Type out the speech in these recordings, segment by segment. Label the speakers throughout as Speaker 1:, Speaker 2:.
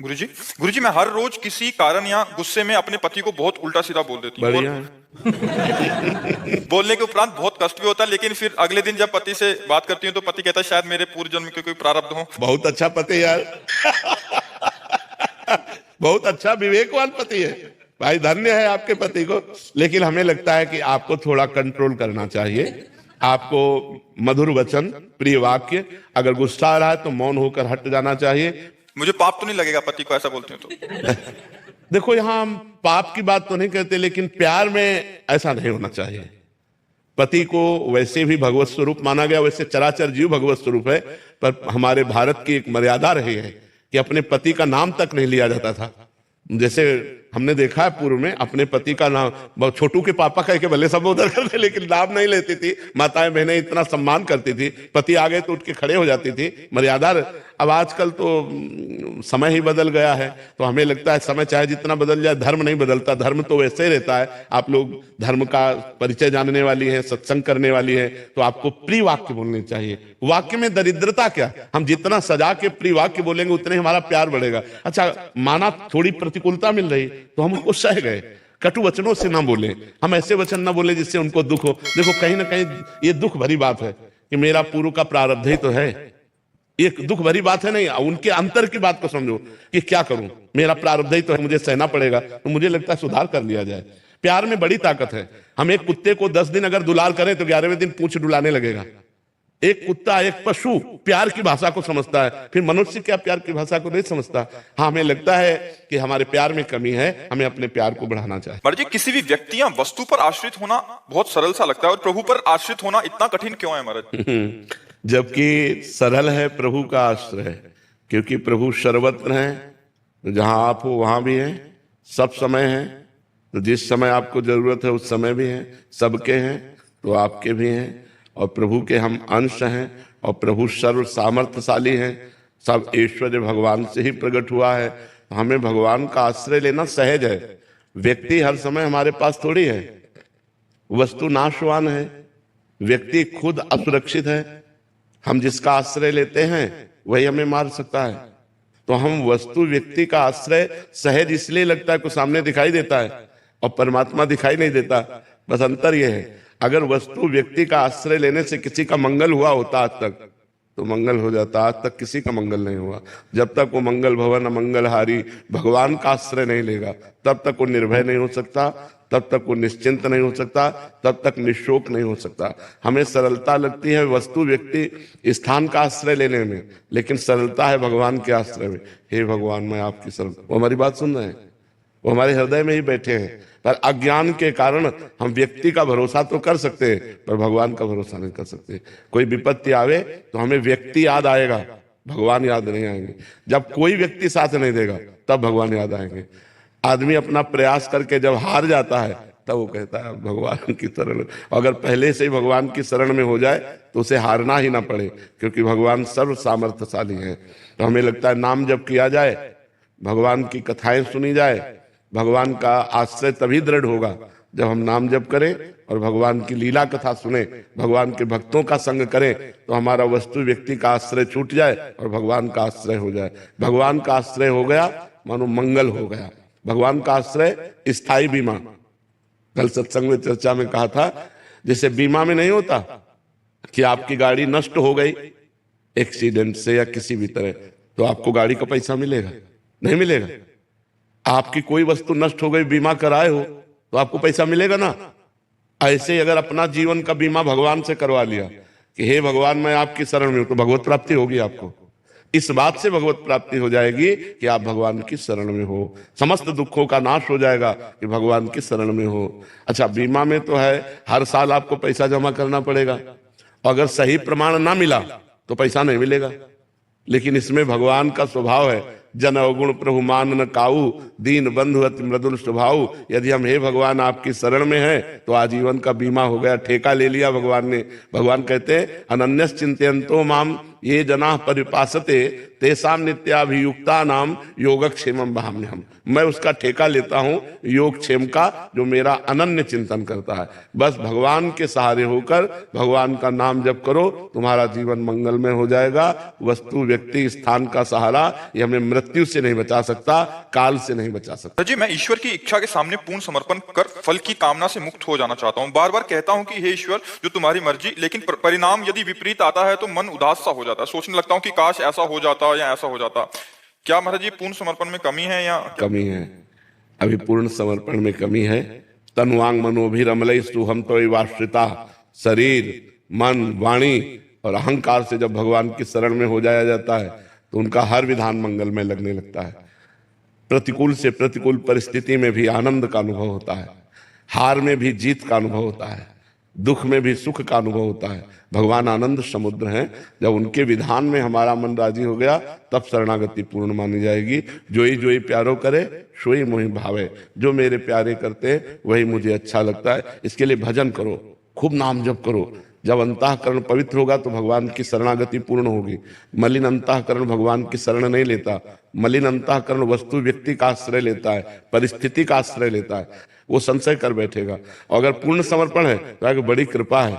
Speaker 1: गुरुजी, गुरुजी मैं हर रोज किसी कारण या गुस्से में अपने पति को बहुत उल्टा सीधा बोल देती हूँ।
Speaker 2: बढ़िया।
Speaker 1: बोलने के उपरांत बहुत कष्ट भी होता है, लेकिन फिर अगले दिन जब पति से बात करती हूँ तो पति कहता है शायद मेरे पूर्व जन्म के कोई प्रारब्ध हो।
Speaker 2: बहुत अच्छा पति यार। बहुत अच्छा विवेकवान पति है भाई, धन्य है आपके पति को। लेकिन हमें लगता है कि आपको थोड़ा कंट्रोल करना चाहिए। आपको मधुर वचन, प्रिय वाक्य, अगर गुस्सा आ रहा है तो मौन होकर हट जाना चाहिए।
Speaker 1: मुझे पाप तो नहीं लगेगा पति को ऐसा बोलती हूँ तो?
Speaker 2: देखो, यहां हम पाप की बात तो नहीं कहते, लेकिन प्यार में ऐसा नहीं होना चाहिए। पति को वैसे भी भगवत स्वरूप माना गया, वैसे चराचर जीव भगवत स्वरूप है, पर हमारे भारत की एक मर्यादा रही है कि अपने पति का नाम तक नहीं लिया जाता था। जैसे हमने देखा है पूर्व में, अपने पति का नाम छोटू के पापा कह के भले सब उधर करते, लेकिन नाम नहीं लेती थी। माताएं बहनें इतना सम्मान करती थी, पति आ गए तो उठ के खड़े हो जाती थी, मर्यादा। अब आजकल तो समय ही बदल गया है, तो हमें लगता है समय चाहे जितना बदल जाए धर्म नहीं बदलता, धर्म तो वैसे ही रहता है। आप लोग धर्म का परिचय जानने वाली हैं, सत्संग करने वाली हैं, तो आपको प्रिय वाक्य बोलने चाहिए। वाक्य में दरिद्रता क्या, हम जितना सजा के प्रिय वाक्य बोलेंगे उतने हमारा प्यार बढ़ेगा। अच्छा, माना थोड़ी प्रतिकूलता मिल रही तो हम उनको सह गए, कटु वचनों से ना बोले, हम ऐसे वचन ना बोले जिससे उनको दुख हो। देखो, कहीं ना कहीं ये दुख भरी बात है कि मेरा पूर्व का प्रारब्ध ही तो है, ये दुख भरी बात है। नहीं, उनके अंतर की बात को समझो कि क्या करूं, मेरा प्रारब्ध ही तो है, मुझे सहना पड़ेगा। तो मुझे लगता है सुधार कर लिया जाए। प्यार में बड़ी ताकत है। हम एक कुत्ते को 10 दिन अगर दुलार करें तो 11वें दिन पूंछ डुलाने लगेगा। एक कुत्ता, एक पशु प्यार की भाषा को समझता है, फिर मनुष्य क्या प्यार की भाषा को नहीं समझता। हाँ, हमें लगता है कि हमारे प्यार में कमी है, हमें अपने प्यार को बढ़ाना चाहिए।
Speaker 1: पर जी, किसी भी व्यक्ति या वस्तु पर आश्रित होना बहुत सरल सा लगता है, और प्रभु पर आश्रित होना इतना कठिन क्यों है महाराज?
Speaker 2: जबकि सरल है प्रभु का आश्रय, क्योंकि प्रभु सर्वत्र हैं। जहां आप हो वहां भी हैं, सब समय हैं। तो जिस समय आपको जरूरत है उस समय भी हैं, सबके हैं तो आपके भी हैं। और प्रभु के हम अंश हैं, और प्रभु सर्व सामर्थ्यशाली हैं। सब ऐश्वर्य भगवान से ही प्रकट हुआ है। हमें भगवान का आश्रय लेना सहज है। व्यक्ति हर समय हमारे पास थोड़ी है, वस्तु नाशवान है, व्यक्ति खुद असुरक्षित है। हम जिसका आश्रय लेते हैं वही हमें मार सकता है। तो हम वस्तु व्यक्ति का आश्रय सहज इसलिए लगता है कि सामने दिखाई देता है और परमात्मा दिखाई नहीं देता। बस अंतर यह है, अगर वस्तु व्यक्ति का आश्रय लेने से किसी का मंगल हुआ होता आज तक तो मंगल हो जाता। आज तक किसी का मंगल नहीं हुआ। जब तक वो मंगल भवन मंगलहारी भगवान का आश्रय नहीं लेगा तब तक वो निर्भय नहीं हो सकता, तब तक वो निश्चिंत नहीं हो सकता, तब तक निशोक नहीं हो सकता। हमें सरलता लगती है वस्तु व्यक्ति स्थान का आश्रय लेने में, लेकिन सरलता है भगवान के आश्रय में। हे भगवान, मैं आपकी शरण। वो हमारी बात सुन रहे हैं, वो हमारे हृदय में ही बैठे हैं। पर अज्ञान के कारण हम व्यक्ति का भरोसा तो कर सकते हैं, पर भगवान का भरोसा नहीं कर सकते। कोई विपत्ति आवे तो हमें व्यक्ति याद आएगा, भगवान याद नहीं आएंगे। जब कोई व्यक्ति साथ नहीं देगा तब भगवान याद आएंगे। आदमी अपना प्रयास करके जब हार जाता है तब वो कहता है भगवान की शरण। अगर पहले से ही भगवान की शरण में हो जाए तो उसे हारना ही ना पड़े, क्योंकि भगवान सर्व सामर्थ्यशाली है। तो हमें लगता है नाम जब किया जाए, भगवान की कथाएं सुनी जाए, भगवान का आश्रय तभी दृढ़ होगा जब हम नाम जप करें और भगवान की लीला कथा सुने, भगवान के भक्तों का संग करें, तो हमारा वस्तु व्यक्ति का आश्रय छूट जाए और भगवान का आश्रय हो जाए। भगवान का आश्रय हो गया मानो मंगल हो गया। भगवान का आश्रय स्थायी बीमा। कल सत्संग में चर्चा में कहा था, जैसे बीमा में नहीं होता कि आपकी गाड़ी नष्ट हो गई एक्सीडेंट से या किसी भी तरह, तो आपको गाड़ी का पैसा मिलेगा? नहीं मिलेगा। आपकी कोई वस्तु नष्ट हो गई, बीमा कराए हो तो आपको पैसा मिलेगा ना। ऐसे ही अगर अपना जीवन का बीमा भगवान से करवा लिया कि हे भगवान, मैं आपकी शरण में हूं, तो भगवत प्राप्ति होगी आपको। इस बात से भगवत प्राप्ति हो जाएगी कि आप भगवान की शरण में हो। समस्त दुखों का नाश हो जाएगा कि भगवान की शरण में हो। अच्छा, बीमा में तो है हर साल आपको पैसा जमा करना पड़ेगा, और अगर सही प्रमाण ना मिला तो पैसा नहीं मिलेगा। लेकिन इसमें भगवान का स्वभाव है, जन अवगुण प्रभु मान न काऊ, दीन बंधु अति मृदुल स्वभाव। यदि हम हे भगवान आपकी शरण में हैं तो आजीवन का बीमा हो गया, ठेका ले लिया भगवान ने। भगवान कहते हैं अनन्यस चिंतयन्तो माम ये जना परिपासते तेसाम नित्याभियुक्ता नाम योगक्षेमम वहाम्यहम्। मैं उसका ठेका लेता हूं योगक्षेम का, जो मेरा अनन्य चिंतन करता है। बस भगवान के सहारे होकर भगवान का नाम जप करो, तुम्हारा जीवन मंगलमय हो जाएगा। वस्तु, व्यक्ति, स्थान का सहारा ये हमें मृत्यु से नहीं बचा सकता, काल से नहीं बचा सकता।
Speaker 1: जी, मैं ईश्वर की इच्छा के सामने पूर्ण समर्पण कर फल की कामना से मुक्त हो जाना चाहता हूँ। बार बार कहता हूँ कि हे ईश्वर, जो तुम्हारी मर्जी, लेकिन परिणाम यदि विपरीत आता है तो मन उदास सा हो जाता है। सोचने लगता हूँ कि काश ऐसा हो जाता या ऐसा हो जाता। क्या महाराज जी पूर्ण समर्पण में कमी है या
Speaker 2: कमी है? अभी पूर्ण समर्पण में कमी है। तनुवांग मनोभिरमलय सुहम त्वयिवाश्रिता। शरीर, मन, वाणी और अहंकार से जब भगवान की शरण में हो जाया जाता है तो उनका हर विधान मंगल में लगने लगता है। प्रतिकूल से प्रतिकूल परिस्थिति में भी आनंद का अनुभव होता है, हार में भी जीत का अनुभव होता है, दुख में भी सुख का अनुभव होता है। भगवान आनंद समुद्र हैं। जब उनके विधान में हमारा मन राजी हो गया तब शरणागति पूर्ण मानी जाएगी। जोई प्यारो करे सोई मोहि भावे। जो मेरे प्यारे करते हैं वही मुझे अच्छा लगता है। इसके लिए भजन करो, खूब नाम जप करो। जब अंतःकरण पवित्र होगा तो भगवान की शरणागति पूर्ण होगी। मलिन अंतःकरण भगवान की शरण नहीं लेता। मलिन अंतःकरण वस्तु, व्यक्ति का आश्रय लेता है, परिस्थिति का आश्रय लेता है, वो संशय कर बैठेगा। और अगर पूर्ण समर्पण है तो आगे बड़ी कृपा है,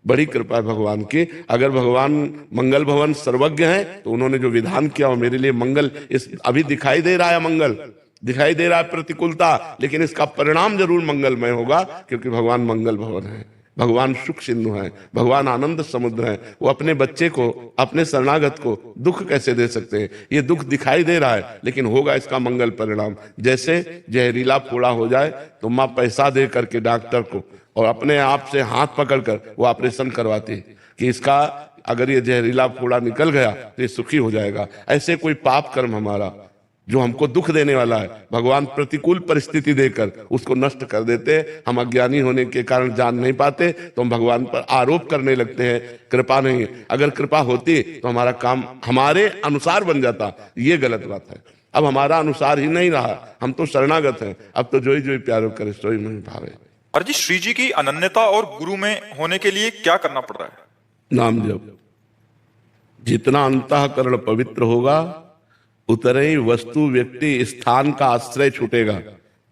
Speaker 2: बड़ी कृपा है भगवान की। अगर भगवान मंगल भवन सर्वज्ञ हैं तो उन्होंने जो विधान किया वो मेरे लिए मंगल, इस अभी दिखाई दे रहा है मंगल, दिखाई दे रहा है प्रतिकूलता, लेकिन इसका परिणाम जरूर मंगलमय होगा, क्योंकि भगवान मंगल भवन है, भगवान सुख सिंधु है, भगवान आनंद समुद्र है। वो अपने बच्चे को, अपने शरणागत को दुख कैसे दे सकते हैं? ये दुख दिखाई दे रहा है लेकिन होगा इसका मंगल परिणाम। जैसे जहरीला फोड़ा हो जाए तो माँ पैसा दे करके डॉक्टर को और अपने आप से हाथ पकड़कर वो ऑपरेशन करवाती है कि इसका अगर ये जहरीला फोड़ा निकल गया तो ये सुखी हो जाएगा। ऐसे कोई पाप कर्म हमारा जो हमको दुख देने वाला है, भगवान प्रतिकूल परिस्थिति देकर उसको नष्ट कर देते हैं। हम अज्ञानी होने के कारण जान नहीं पाते तो हम भगवान पर आरोप करने लगते हैं कृपा नहीं है। अगर कृपा होती तो हमारा काम हमारे अनुसार बन जाता। ये गलत बात है। अब हमारा अनुसार ही नहीं रहा, हम तो शरणागत हैं। अब तो जोई प्यारो करे सोई मोहि भावे।
Speaker 1: और जी, श्री जी की अनन्यता और गुरु में होने के लिए क्या करना पड़ रहा है?
Speaker 2: नाम जप। जितना अंतःकरण पवित्र होगा उतने ही वस्तु, व्यक्ति, स्थान का आश्रय छूटेगा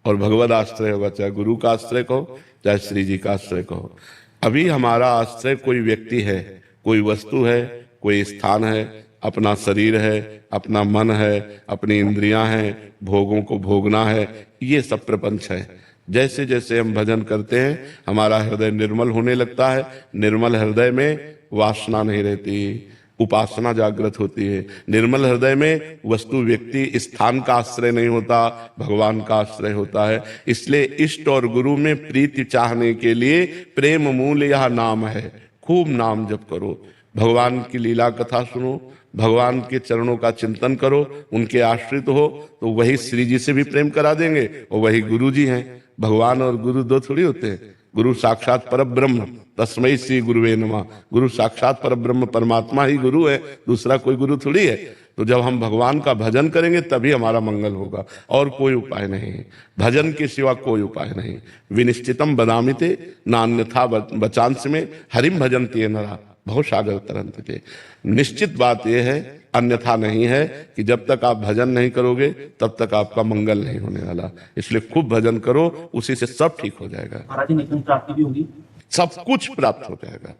Speaker 2: और भगवद आश्रय होगा। चाहे गुरु का आश्रय कहो, चाहे श्री जी का आश्रय कहो। अभी हमारा आश्रय कोई व्यक्ति है, कोई वस्तु है, कोई स्थान है, अपना शरीर है, अपना मन है, अपनी इंद्रियां हैं, भोगों को भोगना है, ये सब प्रपंच है। जैसे जैसे हम भजन करते हैं हमारा हृदय निर्मल होने लगता है। निर्मल हृदय में वासना नहीं रहती, उपासना जागृत होती है। निर्मल हृदय में वस्तु, व्यक्ति, स्थान का आश्रय नहीं होता, भगवान का आश्रय होता है। इसलिए इष्ट और गुरु में प्रीति चाहने के लिए प्रेम मूल यह नाम है। खूब नाम जप करो, भगवान की लीला कथा सुनो, भगवान के चरणों का चिंतन करो, उनके आश्रित हो तो वही श्री जी से भी प्रेम करा देंगे और वही गुरु जी हैं। भगवान और गुरु दो थोड़ी होते हैं। गुरु साक्षात परब्रह्म, तस्मै श्री गुरुवे नमः। गुरु साक्षात परब्रह्म परमात्मा ही गुरु है, दूसरा कोई गुरु थोड़ी है। तो जब हम भगवान का भजन करेंगे तभी हमारा मंगल होगा, और कोई उपाय नहीं है। भजन के सिवा कोई उपाय नहीं। विनिश्चितम बदामिते नान्यथा बचांस में हरिम भजन्ति नरा बहुत सागर तरंत के। निश्चित बात यह है, अन्यथा नहीं है, कि जब तक आप भजन नहीं करोगे तब तक आपका मंगल नहीं होने वाला। इसलिए खूब भजन करो, उसी से सब ठीक हो जाएगा।
Speaker 3: प्राप्ति भी होगी,
Speaker 2: सब कुछ प्राप्त हो जाएगा।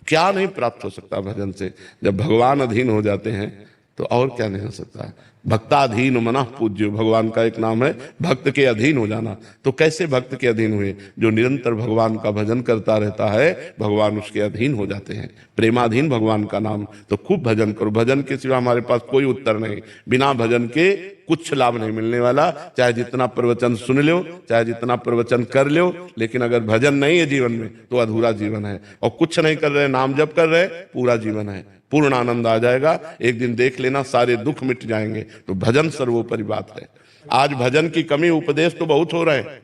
Speaker 2: क्या नहीं प्राप्त हो सकता भजन से? जब भगवान अधीन हो जाते हैं तो और क्या नहीं हो सकता। भक्ताधीन मनः पूज्यो, भगवान का एक नाम है, भक्त के अधीन हो जाना। तो कैसे भक्त के अधीन हुए? जो निरंतर भगवान का भजन करता रहता है भगवान उसके अधीन हो जाते हैं। प्रेमाधीन भगवान का नाम। तो खूब भजन करो। भजन के सिवा हमारे पास कोई उत्तर नहीं। बिना भजन के कुछ लाभ नहीं मिलने वाला। चाहे जितना प्रवचन सुन लो, चाहे जितना प्रवचन कर लो, लेकिन अगर भजन नहीं है जीवन में तो अधूरा जीवन है। और कुछ नहीं कर रहे, नाम जप कर रहे, पूरा जीवन है। पूर्ण आनंद आ जाएगा। एक दिन देख लेना सारे दुख मिट जाएंगे। तो भजन सर्वोपरि बात है। आज भजन की कमी, उपदेश तो बहुत हो रहे हैं,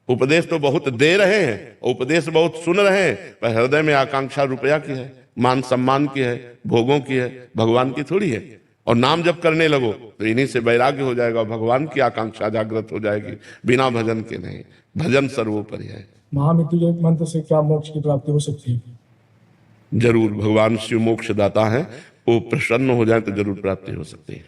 Speaker 2: उपदेश तो बहुत दे रहे हैं, उपदेश बहुत सुन रहे हैं, पर हृदय में आकांक्षा रुपया की है, मान सम्मान की है, भोगों की है, भगवान की थोड़ी है। और नाम जप करने लगो तो इन्हीं से वैराग्य हो जाएगा, भगवान की आकांक्षा जागृत हो जाएगी। बिना भजन के नहीं। भजन सर्वोपरि है।
Speaker 3: महामृत्यु मंत्र से क्या मोक्ष की प्राप्ति हो सकती है?
Speaker 2: जरूर, भगवान शिव मोक्ष दाता है। वो प्रसन्न हो जाए तो जरूर प्राप्ति हो सकती है,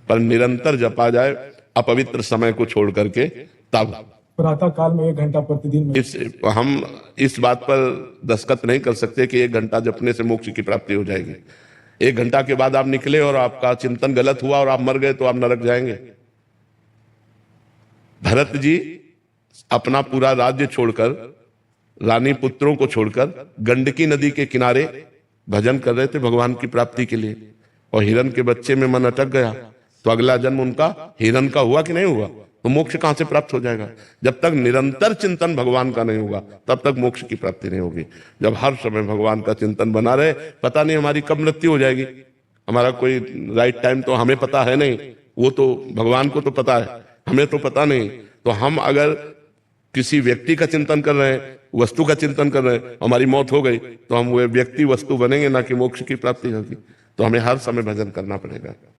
Speaker 2: पर निरंतर जपा जाए अपवित्र समय को छोड़ करके तब।
Speaker 3: प्रातः काल में 1 घंटा प्रतिदिन में
Speaker 2: हम इस बात पर दस्तखत नहीं कर सकते कि 1 घंटा जपने से मोक्ष की प्राप्ति हो जाएगी। 1 घंटा के बाद आप निकले और आपका चिंतन गलत हुआ और आप मर गए तो आप नरक जाएंगे। भरत जी अपना पूरा राज्य छोड़कर, रानी पुत्रों को छोड़कर गंडकी नदी के किनारे भजन कर रहे थे भगवान की प्राप्ति के लिए, और हिरण के बच्चे में मन अटक गया तो अगला जन्म उनका हिरण का हुआ कि नहीं हुआ? तो मोक्ष कहां से प्राप्त हो जाएगा? जब तक निरंतर चिंतन भगवान का नहीं होगा तब तक मोक्ष की प्राप्ति नहीं होगी। जब हर समय भगवान का चिंतन बना रहे, पता नहीं हमारी कब मृत्यु हो जाएगी, हमारा कोई राइट टाइम तो हमें पता है नहीं, वो तो भगवान को तो पता है, हमें तो पता नहीं। तो हम अगर किसी व्यक्ति का चिंतन कर रहे हैं, वस्तु का चिंतन कर रहे हैं, हमारी मौत हो गई तो हम वो व्यक्ति वस्तु बनेंगे, ना कि मोक्ष की प्राप्ति होगी। तो हमें हर समय भजन करना पड़ेगा।